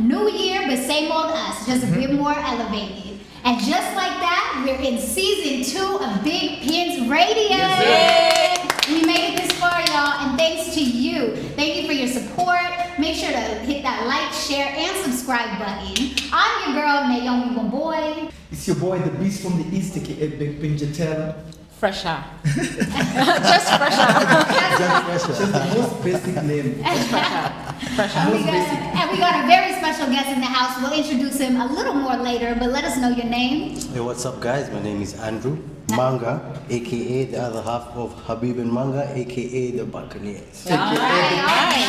New year, but same old us, just a bit more elevated. And just like that, we're in season 2 of Bigpins Radius. Yes, we made it this far, y'all, and thanks to you. Thank you for your support. Make sure to hit that like, share, and subscribe button. I'm your girl, Naomi Wamboe. It's your boy, the beast from the east, aka Bigpins. Fresher. Just fresher. Just the most basic name. Fresher. And we got a very special guest in the house. We'll introduce him a little more later, but let us know your name. Hey, what's up, guys? My name is Andrew Manga, aka the other half of Habib and Manga, aka the Buccaneers. All right.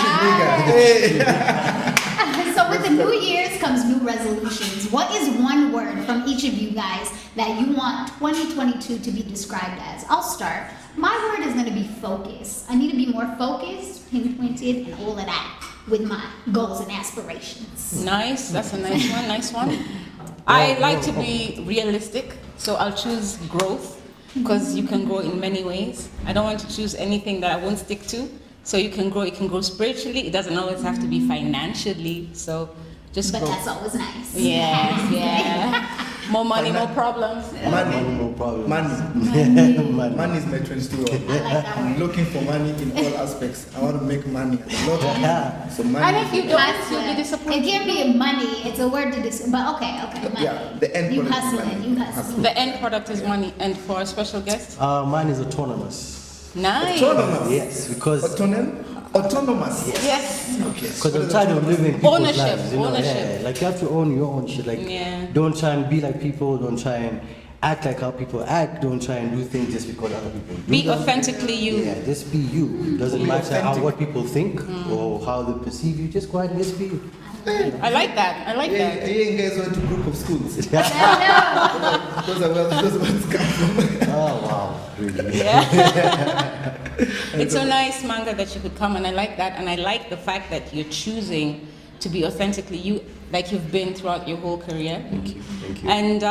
So with the new years comes new resolutions. What is one word from each of you guys that you want 2022 to be described as? I'll start. My word is going to be focus. I need to be more focused, pinpointed, and all of that with my goals and aspirations. Nice. That's a nice one. I like to be realistic, so I'll choose growth because you can grow in many ways. I don't want to choose anything that I won't stick to. So you can grow. It can grow spiritually. It doesn't always have to be financially. So just but grow. That's always nice. Yeah. More money, more problems. Money, more problems. Money is my 22 I like that I'm word. looking for money in all aspects. I want to make money. A lot of money. So money. And if you don't, Hustle. you'll be disappointed. It can't be money. It's a word to but okay, money. Yeah, the end You product is hustling, money. you hustling. The end product is money. And for a special guest, Mine is autonomous. nice. Autonomous. Yes, because Autonomous. Yes. Okay. because I'm tired of living people's Ownership, lives. You know? ownership. Yeah, like you have to own your own shit. Like, Yeah. don't try and be like people. Don't try and act like how people act. Don't try and do things just because other people do. Be them. authentically you. Yeah, just be you. Doesn't Be matter how authentic. what people think or how they perceive you. Just go ahead and just be you. I like that. I like Yeah, that. you guys went to group of schools. I Those are where those ones come from. Oh wow, really? Yeah. It's so nice, Manga, that you could come, and I like that. And I like the fact that you're choosing to be authentically you, like you've been throughout your whole career. Thank you. Thank you. And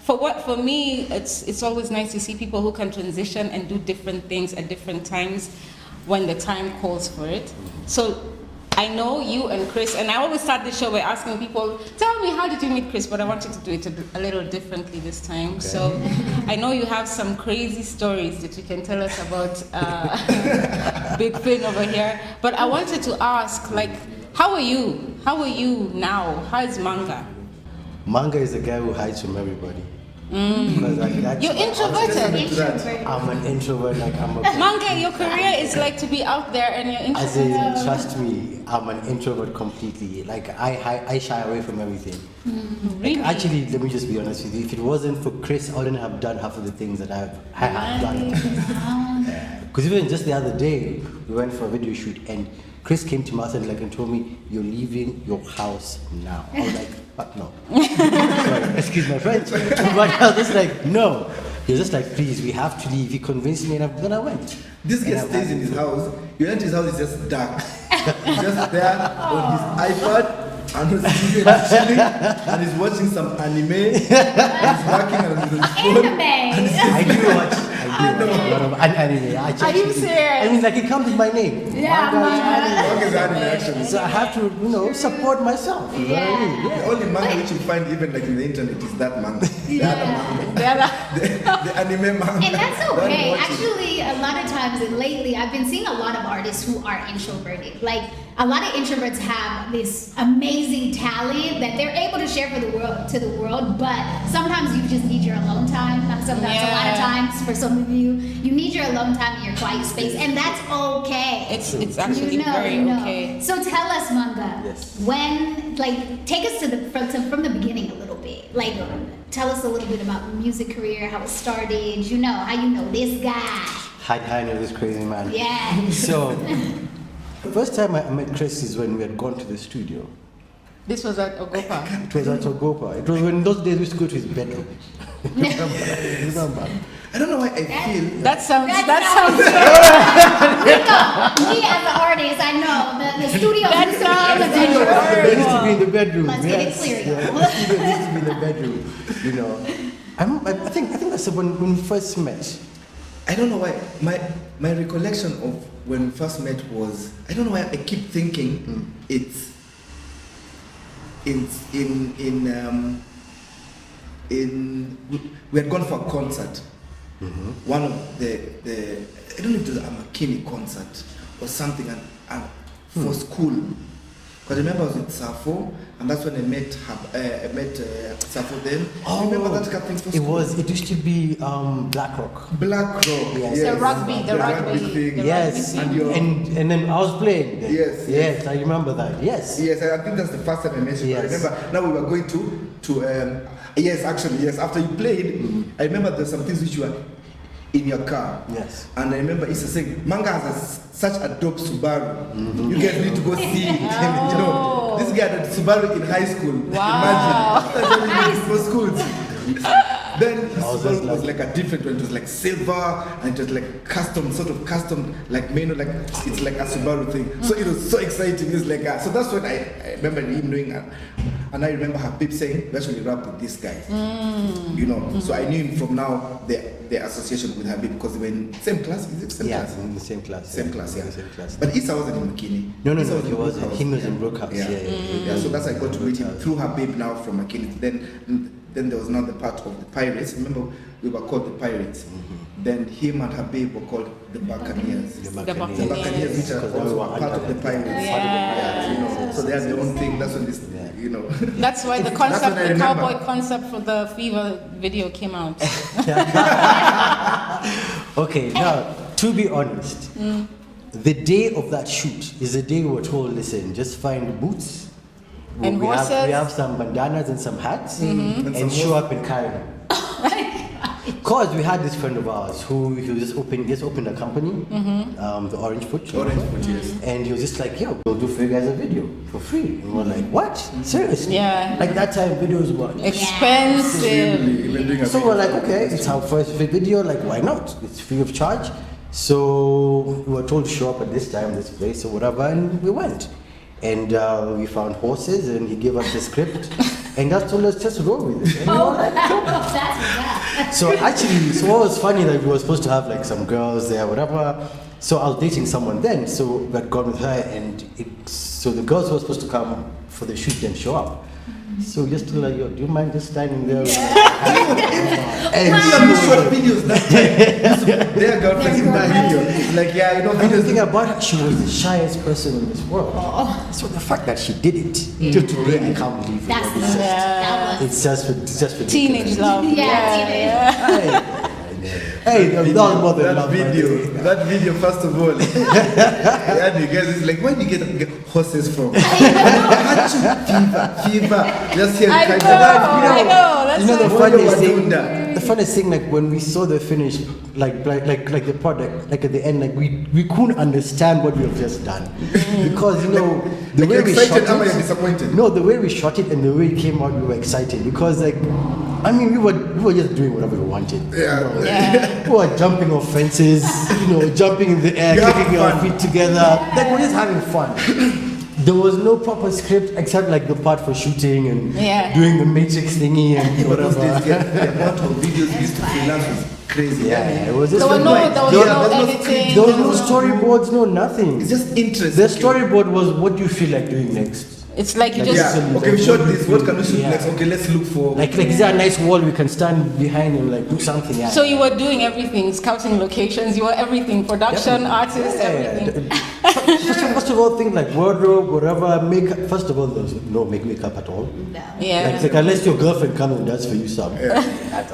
for me, it's always nice to see people who can transition and do different things at different times when the time calls for it. So I know you and Chris, and I always start the show by asking people, tell me, how did you meet Chris? But I wanted to do it a little differently this time. Okay. So I know you have some crazy stories that you can tell us about Bigpin over here. But I wanted to ask, like, how are you? How are you now? How is Manga? Manga is the guy who hides from everybody. Because, like, that's You're introverted. Introvert. I'm an introvert. Like I'm a. Manga, your career is like to be out there, and you're As in, introverted. trust me, I'm an introvert completely. Like I shy away from everything. Really? Actually, let me just be honest with you. If it wasn't for Chris, I wouldn't have done half of the things that I have done. Because even just the other day, we went for a video shoot, and Chris came to us and told me, "You're leaving your house now." I was like, "Fuck no." Sorry, excuse my French, but I was just like, "No." He was just like, "Please, we have to leave." He convinced me, and then I went. This guy And I'm stays in happy. his house. You enter his house, it's just dark. He's just there on his iPad and he's chilling and he's watching some anime. And he's working on his phone. Anime. I do watch a lot of anime. Are you serious? I mean, like, it comes with my name. Yeah, Manga is Manga. anime. Manga is anime, actually. So I have to, support myself. You know what I mean? The only manga which you find even like in the internet is that manga. The other manga. The other- The anime manga. And that's Don't okay. watch it. Actually, a lot of times and lately, I've been seeing a lot of artists who are introverted. Like, a lot of introverts have this amazing talent that they're able to share to the world, but sometimes you just need your alone time. Not sometimes, a lot of Yeah. times for some of you, you need your alone time in your quiet space, and that's okay. It's actually You know, very you know. okay. So tell us, Manga, Yes. when, take us to from the beginning a little bit. Like, tell us a little bit about music career, how it started, how you know this guy. Hi, no, this crazy man. Yeah. So, the first time I met Chris is when we had gone to the studio. This was at Ogopa. It was at Ogopa. It was when in those days we used to go to his bedroom. Remember? I don't know why I feel That sounds. Me as an artist, I know the studio That used to be in the sounds bedroom. It used to be in the bedroom. Let's get it yes. clear, Yeah, y'all. the studio used to be in the bedroom. I think that's when we first met. I don't know why my recollection of when we first met was I don't know why I keep thinking it's we had gone for a concert. One of the I don't know if it was a Makini concert or something, and for school. Because I remember I was with Safo, and that's when I met Safo then. Remember that kind of thing for school? It used to be Black Rock. Black Rock, Yes. The rugby thing. Yes, And and then I was playing there. Yes. I remember that. Yes. Yes, I think that's the first time I mentioned. Yes. I remember now we were going to yes, actually, yes. After you played, I remember there's some things which were in your car. Yes. And I remember Issa saying, Manga has such a dope Subaru. You guys need to go see it. You know, this guy had a Subaru in high school. Wow. Imagine. For schools. Then the I was Subaru just was like a different one. It was like silver and it was like custom, like like it's like a Subaru thing. So it was so exciting. It's like so that's what I remember him doing. And I remember Habib saying, "We actually rap with this guy." You know, so I knew him from now the association with Habib because they were in same class. Is it same class? In the same class. Same class, yeah. In the same class. But Issa wasn't in McKinney. No, Issa he wasn't. He was in Brookhouse. Yeah. Yeah. So that's how I got to meet him through Habib now from McKinney. Then there was now the part of the Pirates. Remember, we were called the Pirates. Then him and Habib were called the Buccaneers. The The Buccaneers. The Buccaneers, which are Because they also were part of the under- Pirates. Yeah. You know, so they have their own thing. That's when this, you know. That's why the That's concept, what I the remember. cowboy concept for the Fever video came out. Okay, now to be honest, the day of that shoot is the day we were told, listen, just find boots. And we horses. we have some bandanas and some hats, And and some show up in Cairo. Cause we had this friend of ours who he just opened a company, the Orange Foot. Orange Foot, yes. And he was just like, yo, we'll do for you guys a video for free. And we're like, what? Seriously? Yeah. Like that time videos were Expensive. Even doing a so video. we're like, okay, it's our first video, like why not? It's free of charge. So we were told to show up at this time, this place or whatever, and we went. And we found horses and he gave us the script and just told us just roll with it. And we were like, That's so actually, so what was funny that we were supposed to have like some girls there, whatever. So I was dating someone then, so we had gone with her, and so the girls who were supposed to come for the shoot didn't show up. So we just told her, yo, do you mind just standing there? And We she have was short like, videos that time. Their girlfriends in that video. It's like, yeah, you know, and the videos. thing about her, she was the shyest person in this world. So the fact that she did it till today, I can't believe it. That's It's the just- that was It's just ridiculous. Teenage love. Yeah, Hey, that was more than that love, man. video, first of all. Yeah, you guys is like, where do you get horses from? Fever. Just here, I kind know, I know. That's You know the why- funniest thing, Wonder. the funniest thing, like when we saw the finish, like the product, like at the end, like we couldn't understand what we have just done because you know the Like way we excited, shot am I it. disappointed? No, the way we shot it and the way it came out, we were excited because like, I mean, we were just doing whatever we wanted. Yeah. You know? Yeah. We were jumping off fences, you know, jumping in the air, You have kicking our fun. feet together. Like we're just having fun. There was no proper script except like the part for shooting and Yeah. doing the matrix thingy and But those days, whatever. the amount of videos we used to freelance was crazy. Yeah, it was just There was like- no editing. there was no storyboards, no nothing. It's just interesting. The storyboard was what do you feel like doing next. It's like you Like, just. Yeah. Okay, we shot this. What can we shoot Yeah. next? Okay, let's look for. Like is there a nice wall we can stand behind and like do something? Yeah. So you were doing everything, scouting locations. You were everything, production, artist, everything. First of all, things like wardrobe, whatever, makeup. First of all, there's no makeup at all. no. Yeah. Like unless your girlfriend comes and does for you some.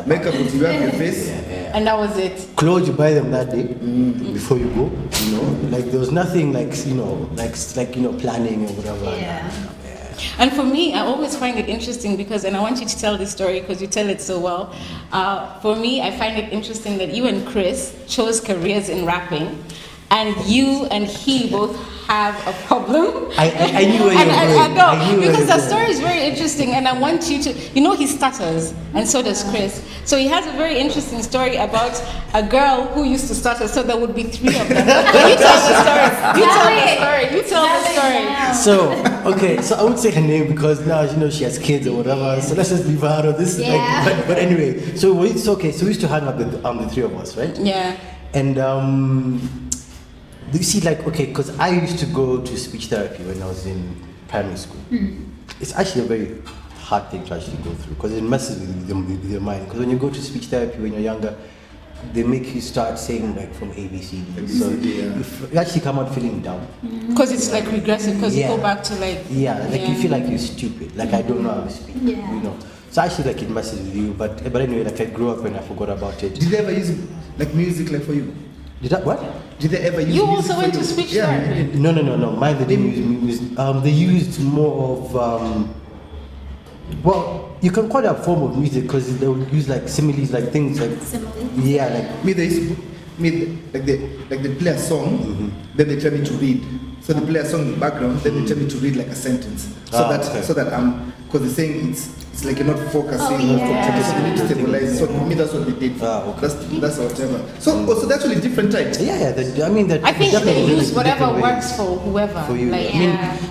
Makeup with you have your face. And that was it. Clothes you buy them that day before you go. You know, like there was nothing like planning or whatever. Yeah. And for me, I always find it interesting because, and I want you to tell this story because you tell it so well. For me, I find it interesting that you and Chris chose careers in rapping, and you and he both have a problem. I knew where you And were I going. know, I knew where because you the were story is very interesting, and I want you to, he stutters, and so does Chris. So he has a very interesting story about a girl who used to stutter, so there would be three of them. But you tell the story. You tell the story. So, okay, so I would say her name because now, she has kids or whatever, so let's just leave her out of this. Yeah. But anyway, so it's okay. So we used to hang out with the three of us, right? Yeah. And you see, like, okay, because I used to go to speech therapy when I was in primary school. it's actually a very hard thing to actually go through because it messes with your mind. Because when you go to speech therapy when you're younger, they make you start saying like from ABC. So you actually come out feeling down. Because it's like regressive. Because you go back to like you feel like you're stupid. Like I don't know how to speak. You know. So actually like it messes with you. But anyway, like I grew up and I forgot about it. Did they ever use like music like for you? Did that what? Did they ever use You music also for went you? to speech therapy? No. Mine they didn't use music. They used more of well, you can call it a form of music because they would use like similes, like things like like they used to they play a song, then they tell me to read. So they play a song in the background, then they tell me to read like a sentence. So that because they're saying it's like you're not focusing, so you need to stabilize. So for me that's what they did. That's whatever. So that's really different types. I think they use whatever works for whoever. For you. Like,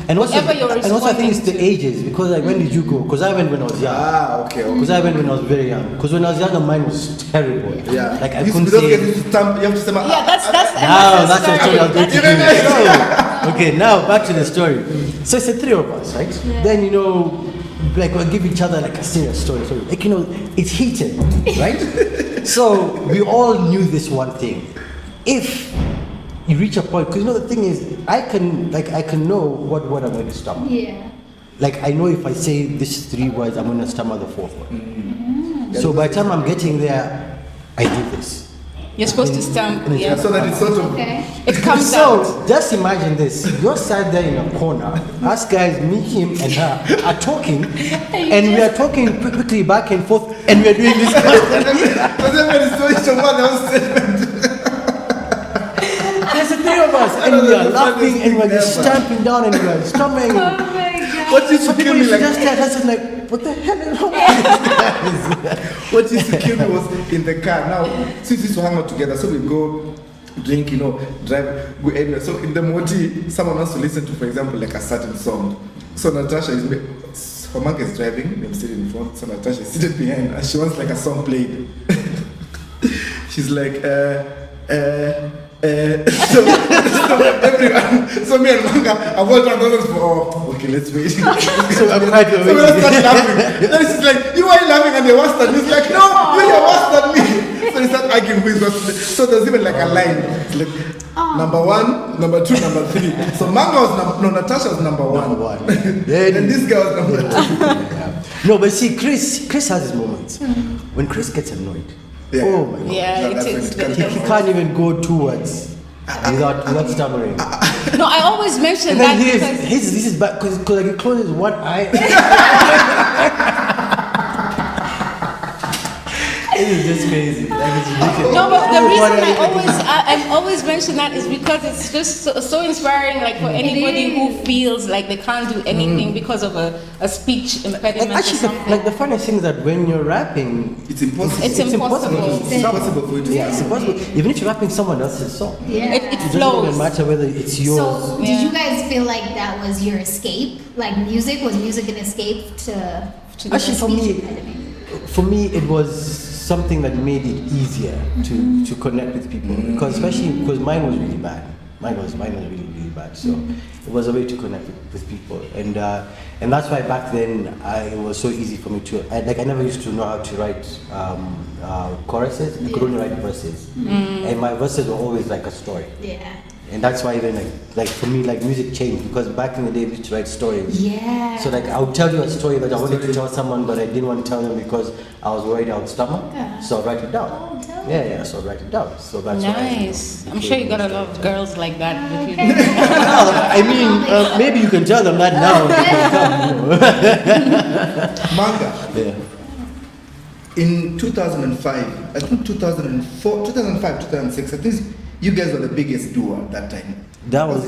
and also I think it's the to. ages because like when did you go? Because I went when I was young. Because I went when I was very young. Because when I was young, mine was terrible. Yeah. Like I couldn't say. You have to stammer. Yeah, that's the story I was going to do. Okay, now back to the story. So it's the three of us, right? Yeah. Then like we'll give each other like a serious story. So like it's heated, right? So we all knew this one thing. If you reach a point, because the thing is, I can know what word I'm going to stammer. Yeah. Like I know if I say these three words, I'm going to stammer the fourth one. Mm-hmm. So by the time I'm getting there, I do this. You're supposed to stamp, so that it's sort of it comes out. So just imagine this: you're sat there in a corner. Us guys, me, him, and her are talking, and we are talking quickly back and forth, and we are doing this. There's the three of us, and we are laughing, and we're just stamping down, and we are stamping. Oh my God. What used to kill me just stare at us and like, what the hell is wrong with these guys? What used to kill me was in the car. Now, since we used to hang out together, so we go drink, drive, go anywhere. So in the moti, someone wants to listen to, for example, like a certain song. So Natasha her Manga is driving, I'm sitting in front, so Natasha is sitting behind, and she wants like a song played. She's like, so everyone, so me and Manga, I've all done those for, okay, let's wait. So I'm right away. So we all start laughing. Then she's like, you are laughing and you're worse than me. He's like, no, you're worse than me. So they start arguing who is worse. So there's even like a line. It's like, number one, number two, number three. So Manga was Natasha was number one. And this guy was number two. No, but see, Chris has his moments. When Chris gets annoyed, oh my God. Yeah, He can't even go 2 words without stammering. No, I always mention and that then this is bad because like he closes one eye. It is just crazy. Like it's ridiculous. No, but the reason I always mention that is because it's just so inspiring, like for anybody who feels like they can't do anything because of a speech impediment. Actually, the funny thing is that when you're rapping, it's impossible. It's impossible. It's impossible for you to it's impossible. Even if you're rapping someone else's song, it doesn't flows. even matter whether it's yours. So, did you guys feel like that was your escape? Like was music an escape to Actually, for me, it was something that made it easier to connect with people because mine was really bad. Mine was really bad. So it was a way to connect with people, and that's why back then it was so easy for me to. I never used to know how to write choruses. I could only write verses, and my verses were always like a story. Yeah. And that's why even like for me like music changed because back in the day we used to write stories. Yeah. So like I would tell you a story that I wanted to tell someone but I didn't want to tell them because I was worried I would stumble. Yeah. So I write it down. So I write it down. So that's nice. I'm sure you got a lot of girls like that. I mean, maybe you can tell them that now. Manga. Yeah. In 2005, I think 2004, 2005, 2006, I think you guys were the biggest duo at that time. That was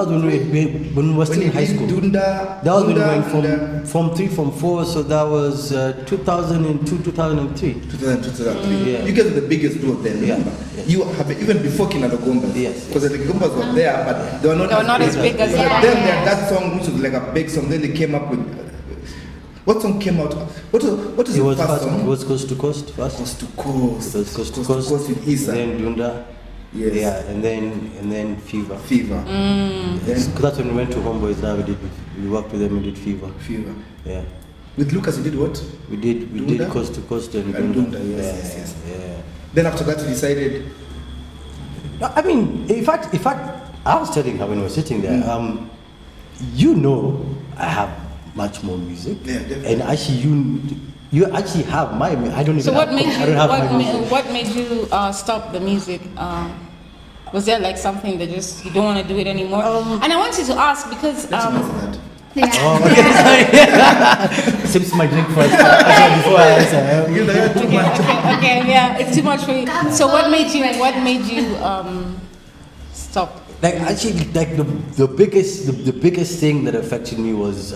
when we were still in high school. That was when we went from 3, from 4, so that was 2002, 2003. 2003. Yeah. You guys were the biggest duo then, remember? Yeah. You have even before Kinadogombas. Yes. Because the Gombas were there, but they were not as big as But then they had that song, which was like a big song. Then they came up with. What song came out? What is the first song? It was Coast to Coast first. Coast to Coast. It was Coast to Coast with Esir. Then Dunda. Yes. Yeah, and then Fever. Fever. Then Because that's when we went to Homeboys. Now we worked with them and did Fever. Fever. Yeah. With Lucas, you did what? We did Dunda? Coast to Coast and Dunda, Dunda. yes. Yeah. Then after that, you decided. I mean, in fact, I was telling her when we were sitting there, you know, I have much more music. Yeah, definitely. And actually, you actually have my. I don't even. So what have, made I you? don't have my music. What made you stop the music? Was there like something that just you don't want to do it anymore? And I want you to ask because. Let's answer that. Yeah. Oh, okay, sorry. Sips my drink first. Before I answer. You know, too much. Okay, yeah, it's too much for you. So what made you stop? Like actually, like the biggest thing that affected me was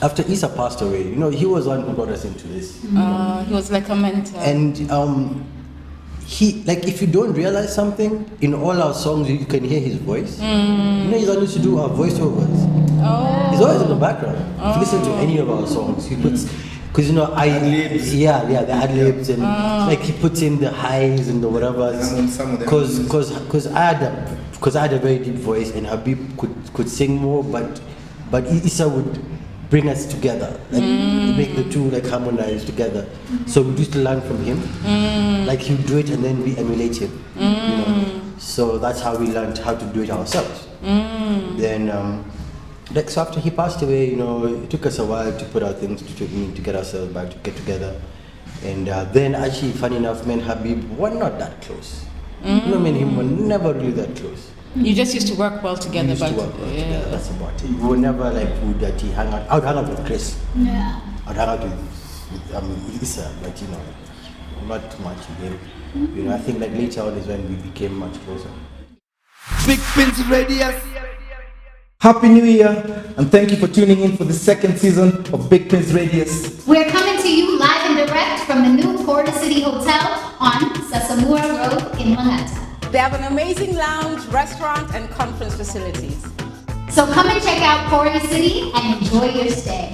after Issa passed away. You know, he was one who brought us into this. He was like a mentor. And he, like, if you don't realize something, in all our songs you can hear his voice. You know, he's used to do our voiceovers. Oh. He's always in the background. If you listen to any of our songs, he puts, because you know, the ad-libs and like he puts in the highs and the whatever. Some of them. Because I had a very deep voice and Habib could sing more, but Issa would bring us together, like make the two like harmonize together. So we used to learn from him, like he would do it and then we emulate him. You know? So that's how we learned how to do it ourselves. Then, like so after he passed away, you know, it took us a while to put our things to get ourselves back to get together. And then actually, funny enough, me and Habib were not that close. You know, me and him were never really that close. You just used to work well together, We used but to work well together, that's about it. We were never like would that he hang out. I would hang out with Chris. Yeah. I'd hang out with Issa, but you know, not too much with him. You know, I think like later on is when we became much closer. Bigpins Radius. Happy New Year, and thank you for tuning in for the second season of Bigpins Radius. We're coming to you live and direct from the new Port City Hotel on Sasamura Road in Manhattan. they have an amazing lounge, restaurant, and conference facilities. So come and check out Port City and enjoy your stay.